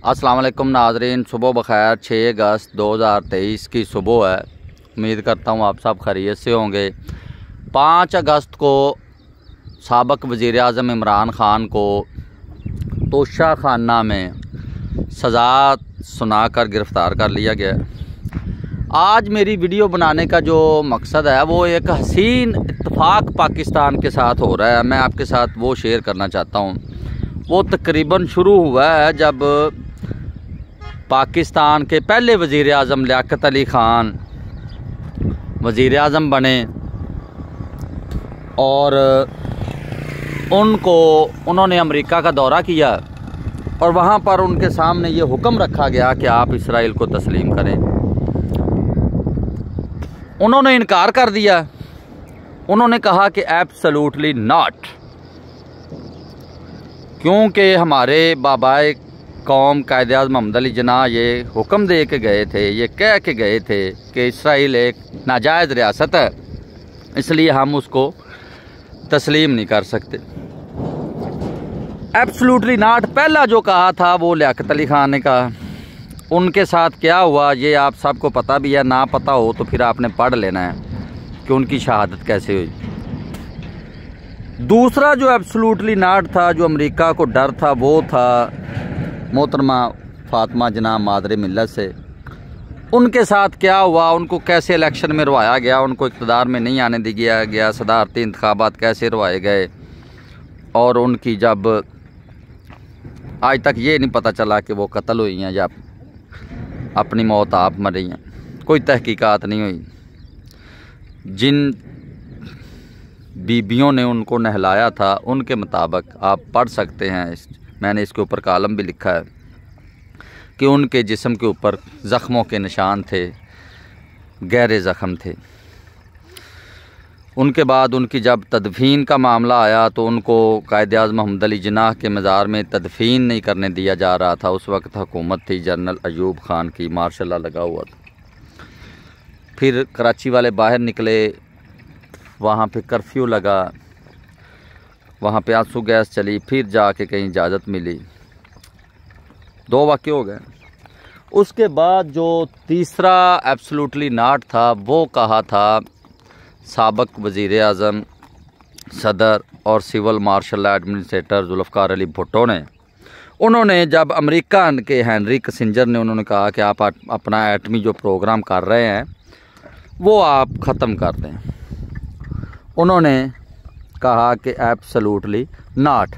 अस्सलाम वालेकुम नाज़रीन, सुबह बखैर। 6 अगस्त 2023 की सुबह है। उम्मीद करता हूँ आप सब खैरियत से होंगे। 5 अगस्त को साबिक़ वज़ीर आज़म इमरान ख़ान को तोशा खाना में सज़ा सुनाकर गिरफ़्तार कर लिया गया। आज मेरी वीडियो बनाने का जो मकसद है वो एक हसीन इत्तफ़ाक़ पाकिस्तान के साथ हो रहा है। मैं आपके साथ वो शेयर करना चाहता हूँ। वो तकरीबन शुरू हुआ है जब पाकिस्तान के पहले वज़ीर आज़म लियाक़त अली ख़ान वज़ीर आज़म बने और उन्होंने अमेरिका का दौरा किया और वहाँ पर उनके सामने ये हुक्म रखा गया कि आप इसराइल को तस्लीम करें। उन्होंने इनकार कर दिया। उन्होंने कहा कि एब्सोल्युटली नॉट, क्योंकि हमारे बाबाए कौम कायद-ए-आज़म मोहम्मद अली जिन्नाह ये हुक्म दे के गए थे, ये कह के गए थे कि इसराइल एक नाजायज़ रियासत है, इसलिए हम उसको तस्लीम नहीं कर सकते। एब्सोल्युटली नॉट पहला जो कहा था वो लियाक़त अली ख़ान ने कहा। उनके साथ क्या हुआ ये आप सबको पता भी है, ना पता हो तो फिर आपने पढ़ लेना है कि उनकी शहादत कैसे हुई। दूसरा जो एब्सोल्युटली नॉट था, जो अमेरिका को डर था, वो था मोहतरमा फ़ातिमा जिन्नाह मादरे मिल्लत से। उनके साथ क्या हुआ, उनको कैसे इलेक्शन में रवाया गया, उनको इक़्तिदार में नहीं आने दिया गया, सदारती इंतखाबात कैसे रवाए गए और उनकी जब आज तक ये नहीं पता चला कि वो कत्ल हुई हैं या अपनी मौत आप मरी हैं, कोई तहकीकात नहीं हुई। जिन बीबियों ने उनको नहलाया था उनके मुताबिक आप पढ़ सकते हैं, मैंने इसके ऊपर कालम भी लिखा है कि उनके जिस्म के ऊपर ज़ख्मों के निशान थे, गहरे ज़ख्म थे। उनके बाद उनकी जब तदफीन का मामला आया तो उनको कायद-ए-आज़म मोहम्मद अली जिन्नाह के मज़ार में तदफीन नहीं करने दिया जा रहा था। उस वक्त हुकूमत थी जनरल अयूब ख़ान की, मार्शल लॉ लगा हुआ था। फिर कराची वाले बाहर निकले, वहाँ पे कर्फ्यू लगा, वहाँ पे आंसू गैस चली, फिर जाके कहीं इजाज़त मिली। 2 वाक़े हो गए। उसके बाद जो तीसरा एब्सोल्युटली नॉट था वो कहा था साबिक़ वज़ीर आज़म, सदर और civil martial administrator Zulfikar Ali Bhutto ने। उन्होंने जब अमेरिका के हेनरी किसिंजर ने उन्होंने कहा कि आप अपना एटमी जो प्रोग्राम कर रहे हैं वो आप ख़त्म कर दें, उन्होंने कहा कि एब्सोल्युटली नॉट।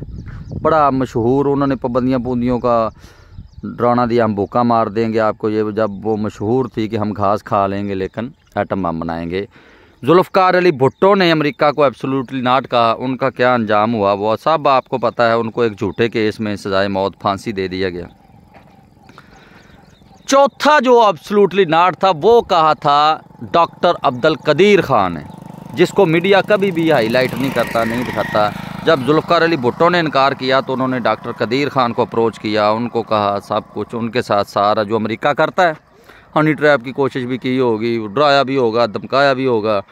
बड़ा मशहूर, उन्होंने पाबंदियों का डराना दिया, हम भूखा मार देंगे आपको, ये जब वो मशहूर थी कि हम घास खा लेंगे लेकिन एटम बम बनाएंगे। ज़ुल्फ़िकार अली भुट्टो ने अमेरिका को एब्सोल्युटली नॉट कहा। उनका क्या अंजाम हुआ वो सब आपको पता है। उनको एक झूठे केस में सज़ाए मौत, फांसी दे दिया गया। चौथा जो एब्सोल्युटली नॉट था वो कहा था डॉक्टर अब्दुल कदीर ख़ान ने, जिसको मीडिया कभी भी हाईलाइट नहीं करता, नहीं दिखाता। जब ज़ुल्फ़िकार अली भुट्टो ने इनकार किया तो उन्होंने डॉक्टर कदीर ख़ान को अप्रोच किया, उनको कहा सब कुछ उनके साथ सारा जो अमेरिका करता है, हनी ट्रैप की कोशिश भी की होगी, डराया भी होगा, धमकाया भी होगा।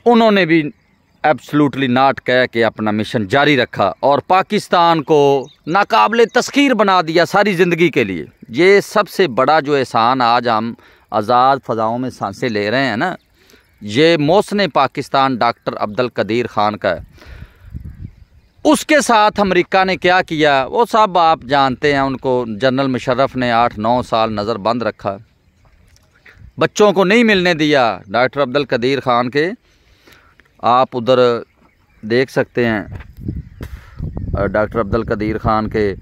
उन्होंने भी एब्सोल्युटली नॉट कह के अपना मिशन जारी रखा और पाकिस्तान को नाकाबिले तस्खीर बना दिया सारी ज़िंदगी के लिए। ये सबसे बड़ा जो एहसान आज हम आज़ाद फ़ज़ाओं में सांसें ले रहे हैं ना, ये मोहसिन पाकिस्तान डॉक्टर अब्दुल कदीर ख़ान का है। उसके साथ अमेरिका ने क्या किया वो सब आप जानते हैं। उनको जनरल मुशर्रफ ने 8-9 साल नज़र बंद रखा, बच्चों को नहीं मिलने दिया। डॉक्टर अब्दुल कदीर ख़ान के आप उधर देख सकते हैं, डॉक्टर अब्दुल कदीर ख़ान के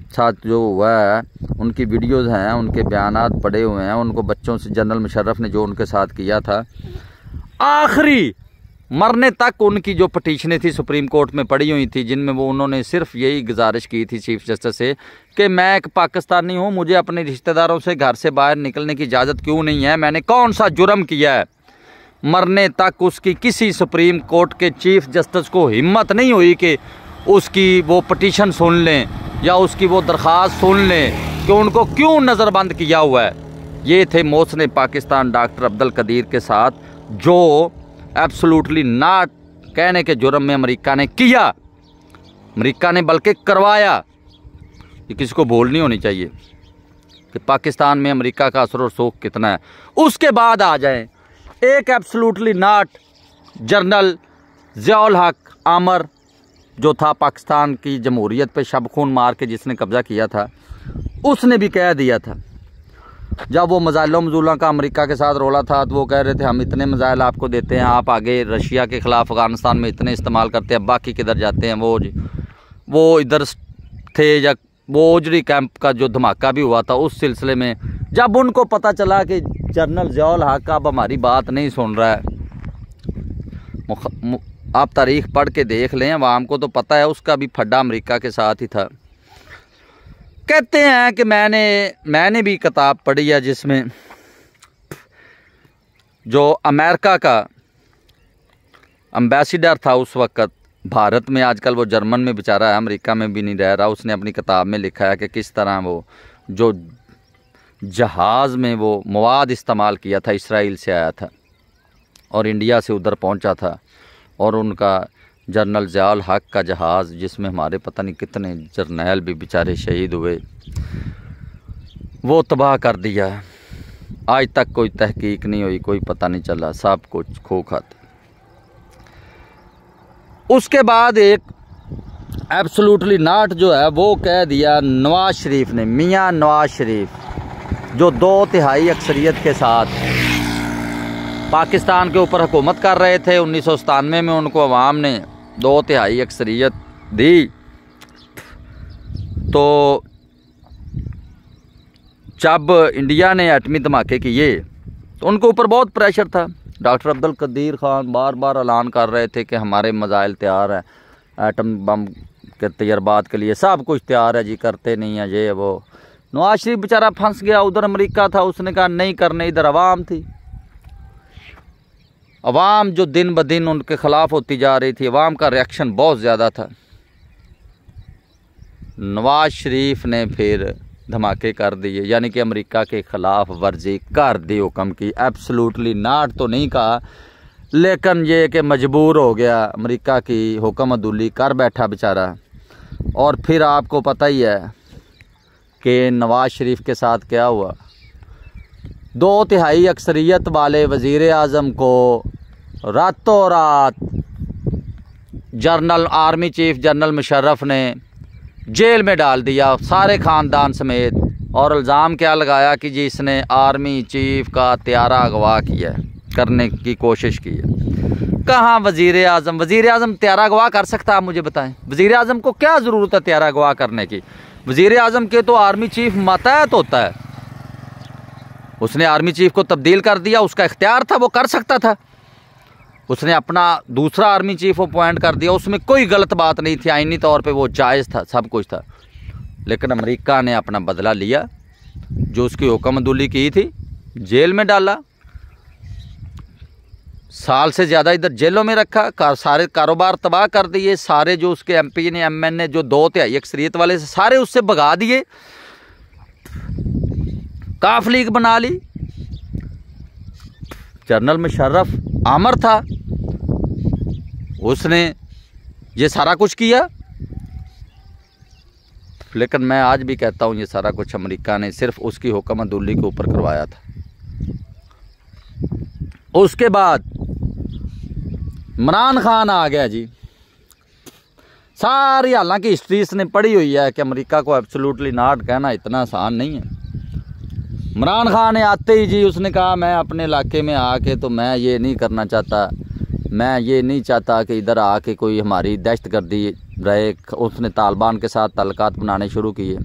साथ जो हुआ है उनकी वीडियोज़ हैं, उनके बयानात पड़े हुए हैं। उनको बच्चों से जनरल मुशर्रफ ने जो उनके साथ किया था, आखिरी मरने तक उनकी जो पटिशनें थी सुप्रीम कोर्ट में पड़ी हुई थी, जिनमें वो उन्होंने सिर्फ यही गुजारिश की थी चीफ जस्टिस से कि मैं एक पाकिस्तानी हूँ, मुझे अपने रिश्तेदारों से घर से बाहर निकलने की इजाज़त क्यों नहीं है, मैंने कौन सा जुर्म किया है। मरने तक उसकी किसी सुप्रीम कोर्ट के चीफ जस्टिस को हिम्मत नहीं हुई कि उसकी वो पटिशन सुन लें या उसकी वो दरख्वास्त सुन लें कि उनको क्यों नज़रबंद किया हुआ है। ये थे मोहसिन पाकिस्तान डॉक्टर अब्दुल कदीर के साथ जो एब्सोल्युटली नॉट कहने के जुर्म में अमेरिका ने किया, अमेरिका ने बल्कि करवाया। ये किसी को भूल नहीं होनी चाहिए कि पाकिस्तान में अमेरिका का असर और सोख कितना है। उसके बाद आ जाएं एक एब्सोल्युटली नॉट जनरल ज़ियाउल हक आमर, जो था पाकिस्तान की जमहूरियत पे शब खून मार के जिसने कब्ज़ा किया था, उसने भी कह दिया था जब वो मज़ाइलों मजूलों का अमेरिका के साथ रोला था, तो वो कह रहे थे हम इतने मज़ाइल आपको देते हैं, आप आगे रशिया के ख़िलाफ़ अफ़गानिस्तान में इतने इस्तेमाल करते हैं, बाकी किधर जाते हैं। वो इधर थे, या वो ओजरी कैंप का जो धमाका भी हुआ था उस सिलसिले में जब उनको पता चला कि जनरल ज़ियाउल हक अब हमारी बात नहीं सुन रहा है, आप तारीख़ पढ़ के देख लें, अवाम को तो पता है उसका भी फड्डा अमेरिका के साथ ही था। कहते हैं कि मैंने भी किताब पढ़ी है जिसमें जो अमेरिका का एम्बेसडर था उस वक़्त भारत में, आजकल वो जर्मन में बेचारा है, अमेरिका में भी नहीं रह रहा, उसने अपनी किताब में लिखा है कि किस तरह वो जो जहाज़ में वो मवाद इस्तेमाल किया था इसराइल से आया था और इंडिया से उधर पहुंचा था, और उनका जनरल ज़ियाउल हक का जहाज़ जिसमें हमारे पता नहीं कितने जर्नैल भी बेचारे शहीद हुए, वो तबाह कर दिया। आज तक कोई तहकीक नहीं हुई, कोई पता नहीं चला, सब कुछ खो खाते। उसके बाद एक एब्सोल्युटली नॉट जो है वो कह दिया नवाज शरीफ ने, मियाँ नवाज शरीफ, जो 2/3 अक्सरियत के साथ पाकिस्तान के ऊपर हुकूमत कर रहे थे। 1997 में उनको अवाम ने 2/3 अक्सरियत दी, तो जब इंडिया ने एटमी धमाके किए तो उनके ऊपर बहुत प्रेशर था। डॉक्टर अब्दुल कदीर ख़ान बार बार ऐलान कर रहे थे कि हमारे मज़ाइल तैयार हैं, एटम बम के तजर्बात के लिए सब कुछ तैयार है जी, करते नहीं है ये वो। नवाज शरीफ बेचारा फंस गया, उधर अमेरिका था, उसने कहा नहीं करने, इधर अवाम थी, अवाम जो दिन ब दिन उनके ख़िलाफ़ होती जा रही थी, अवाम का रिएक्शन बहुत ज़्यादा था। नवाज शरीफ ने फिर धमाके कर दिए, यानी कि अमेरिका के ख़िलाफ़ वर्जी कर दी हुक्म की। एब्सोल्युटली नॉट तो नहीं कहा, लेकिन ये कि मजबूर हो गया, अमेरिका की हुक्म अदुली कर बैठा बेचारा। और फिर आपको पता ही है कि नवाज शरीफ के साथ क्या हुआ। 2/3 अक्सरियत वाले वज़ीर आज़म को रातों रात general army chief general Musharraf ने जेल में डाल दिया, सारे ख़ानदान समेत। और इल्ज़ाम क्या लगाया कि जी इसने आर्मी चीफ का त्यारा अगवा किया करने की कोशिश की है। कहाँ वज़ीर आज़म त्यारा अगवा कर सकता है? आप मुझे बताएं, वज़ीर आज़म को क्या ज़रूरत है त्यारा अगवा करने की? वज़ीर आज़म के तो आर्मी चीफ मातहत होता है, उसने आर्मी चीफ को तब्दील कर दिया, उसका इख्तियार था, वो कर सकता था। उसने अपना दूसरा आर्मी चीफ अपॉइंट कर दिया, उसमें कोई गलत बात नहीं थी, आईनी तौर पे वो जायज़ था, सब कुछ था। लेकिन अमेरिका ने अपना बदला लिया, जो उसकी हुक्मदुली की थी जेल में डाला, साल से ज़्यादा इधर जेलों में रखा, सारे कारोबार तबाह कर दिए, सारे जो उसके एमपी ने एमएन ने जो 2/3 अक्सरियत वाले से सारे उससे भगा दिए, काफ लीग बना ली। जनरल मुशर्रफ आमर था, उसने ये सारा कुछ किया। लेकिन मैं आज भी कहता हूँ ये सारा कुछ अमेरिका ने सिर्फ उसकी हुक्मदुली के ऊपर करवाया था। उसके बाद इमरान खान आ गया जी। सारी हालांकि हिस्ट्री इसने पढ़ी हुई है कि अमेरिका को एब्सोल्युटली नॉट कहना इतना आसान नहीं है। इमरान खान ने आते ही जी उसने कहा मैं अपने इलाके में आके तो मैं ये नहीं करना चाहता, मैं ये नहीं चाहता कि इधर आके कोई हमारी दहशतगर्दी रहे। उसने तालिबान के साथ ताल्लुकात बनाने शुरू किए,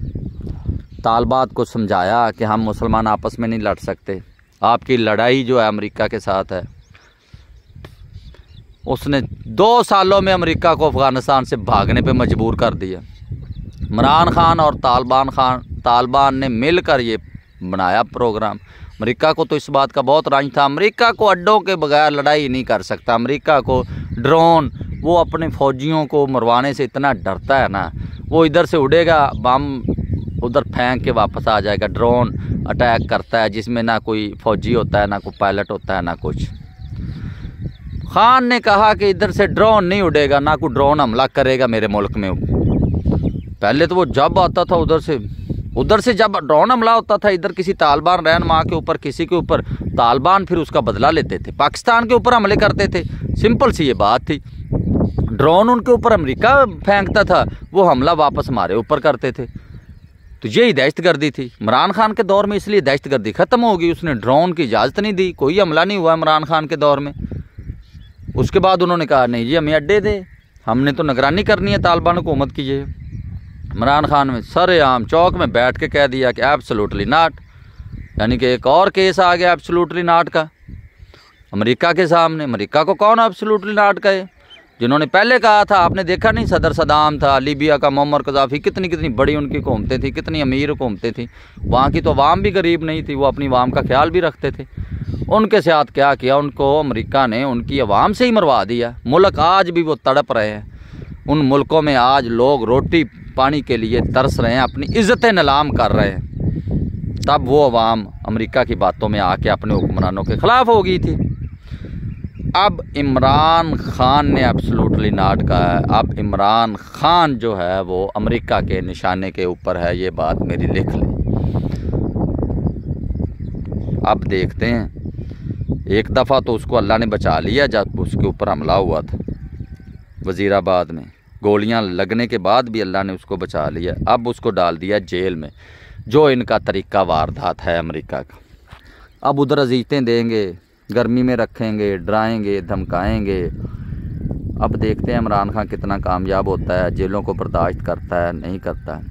तालिबान को समझाया कि हम मुसलमान आपस में नहीं लड़ सकते, आपकी लड़ाई जो है अमेरिका के साथ है। उसने 2 सालों में अमेरिका को अफ़गानिस्तान से भागने पे मजबूर कर दिया। इमरान खान और तालिबान ने मिलकर ये बनाया प्रोग्राम। अमेरिका को तो इस बात का बहुत रंज था, अमेरिका को अड्डों के बगैर लड़ाई नहीं कर सकता, अमेरिका को ड्रोन, वो अपने फ़ौजियों को मरवाने से इतना डरता है ना, वो इधर से उड़ेगा बम उधर फेंक के वापस आ जाएगा। ड्रोन अटैक करता है जिसमें ना कोई फ़ौजी होता है, ना कोई पायलट होता है, ना कुछ। खान ने कहा कि इधर से ड्रोन नहीं उड़ेगा, ना कोई ड्रोन हमला करेगा मेरे मुल्क में। पहले तो वो जब आता था उधर से जब ड्रोन हमला होता था इधर किसी तालिबान रहनुमा के ऊपर, किसी के ऊपर, तालिबान फिर उसका बदला लेते थे, पाकिस्तान के ऊपर हमले करते थे। सिंपल सी ये बात थी। ड्रोन उनके ऊपर अमेरिका फेंकता था, वो हमला वापस हमारे ऊपर करते थे। तो यही दहशतगर्दी थी। इमरान खान के दौर में इसलिए दहशतगर्दी ख़त्म होगी, उसने ड्रोन की इजाज़त नहीं दी, कोई हमला नहीं हुआ इमरान खान के दौर में। उसके बाद उन्होंने कहा नहीं जी हमें अड्डे दे, हमने तो निगरानी करनी है तालिबान हुकूमत की। ये इमरान खान में सरेआम चौक में बैठ के कह दिया कि एब्सोल्युटली नॉट, यानी कि एक और केस आ गया एब्सोल्युटली नॉट का अमेरिका के सामने। अमेरिका को कौन एब्सोल्युटली नॉट कहे, जिन्होंने पहले कहा था, आपने देखा नहीं सदर सदाम था, लीबिया का मुअम्मर कज़ाफ़ी, कितनी कितनी बड़ी उनकी हुकूमतें थी, कितनी अमीर हुकूमतें थी। वहाँ की तो अवाम भी गरीब नहीं थी, वो अपनी अवाम का ख्याल भी रखते थे। उनके साथ क्या किया, उनको अमेरिका ने उनकी अवाम से ही मरवा दिया। मुल्क आज भी वो तड़प रहे हैं, उन मुल्कों में आज लोग रोटी पानी के लिए तरस रहे हैं, अपनी इज़्ज़तें नीलाम कर रहे हैं। तब वो अवाम अमेरिका की बातों में आके अपने हुक्मरानों के ख़िलाफ़ हो गई थी। अब इमरान खान ने एब्सोल्युटली नॉट कहा है। अब इमरान खान जो है वो अमेरिका के निशाने के ऊपर है, ये बात मेरी लिख लें। अब देखते हैं, एक दफ़ा तो उसको अल्लाह ने बचा लिया जब उसके ऊपर हमला हुआ था वज़ीराबाद में, गोलियां लगने के बाद भी अल्लाह ने उसको बचा लिया। अब उसको डाल दिया जेल में, जो इनका तरीका वारदात है अमेरिका का। अब उधर अजीज़तें देंगे, गर्मी में रखेंगे, डराएंगे, धमकाएंगे। अब देखते हैं इमरान खान कितना कामयाब होता है, जेलों को बर्दाश्त करता है नहीं करता है।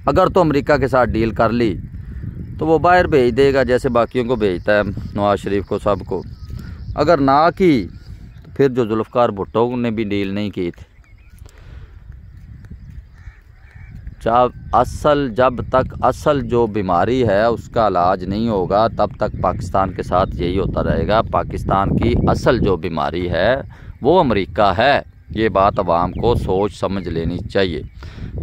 अगर तो अमेरिका के साथ डील कर ली तो वो बाहर भेज देगा जैसे बाकियों को भेजता है, नवाज शरीफ को, सबको। अगर ना की तो फिर जो जुल्फ़िकार भुट्टो ने भी डील नहीं की थी, जब तक असल जो बीमारी है उसका इलाज नहीं होगा तब तक पाकिस्तान के साथ यही होता रहेगा। पाकिस्तान की असल जो बीमारी है वो अमेरिका है, ये बात अवाम को सोच समझ लेनी चाहिए।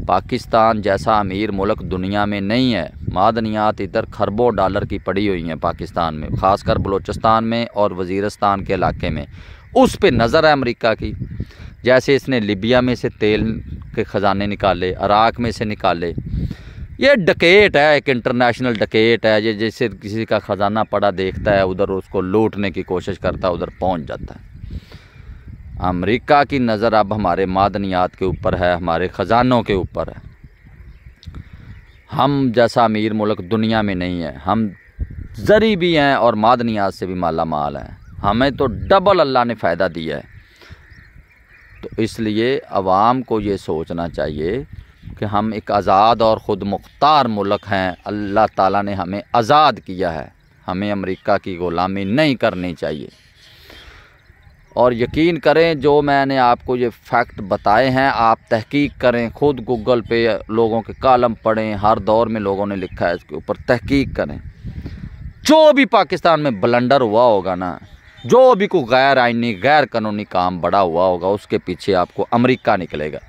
पाकिस्तान जैसा अमीर मुल्क दुनिया में नहीं है। मादनियात इधर खरबों डॉलर की पड़ी हुई हैं पाकिस्तान में, ख़ासकर बलूचिस्तान में और वज़ीरिस्तान के इलाके में। उस पे नज़र है अमेरिका की। जैसे इसने लिबिया में से तेल के ख़जाने निकाले, इराक़ में से निकाले। ये डकैत है, एक इंटरनेशनल डकैत है। ये जैसे किसी का ख़जाना पड़ा देखता है उधर उसको लूटने की कोशिश करता है, उधर पहुंच जाता है। अमेरिका की नज़र अब हमारे मादनियात के ऊपर है, हमारे ख़जानों के ऊपर है। हम जैसा अमीर मुल्क दुनिया में नहीं है। हम ज़री भी हैं और मादनियात से भी माला माल हैं। हमें तो डबल अल्लाह ने फ़ायदा दिया है। तो इसलिए अवाम को ये सोचना चाहिए कि हम एक आज़ाद और ख़ुद मुख्तार मुल्क हैं। अल्लाह ताला ने हमें आज़ाद किया है, हमें अमेरिका की ग़ुलामी नहीं करनी चाहिए। और यकीन करें जो मैंने आपको ये फैक्ट बताए हैं, आप तहकीक करें, ख़ुद गूगल पे लोगों के कालम पढ़ें, हर दौर में लोगों ने लिखा है इसके ऊपर, तहकीक करें। जो भी पाकिस्तान में ब्लंडर हुआ होगा ना, जो भी कोई गैर आइनी गैर कानूनी काम बड़ा हुआ होगा, उसके पीछे आपको अमेरिका निकलेगा।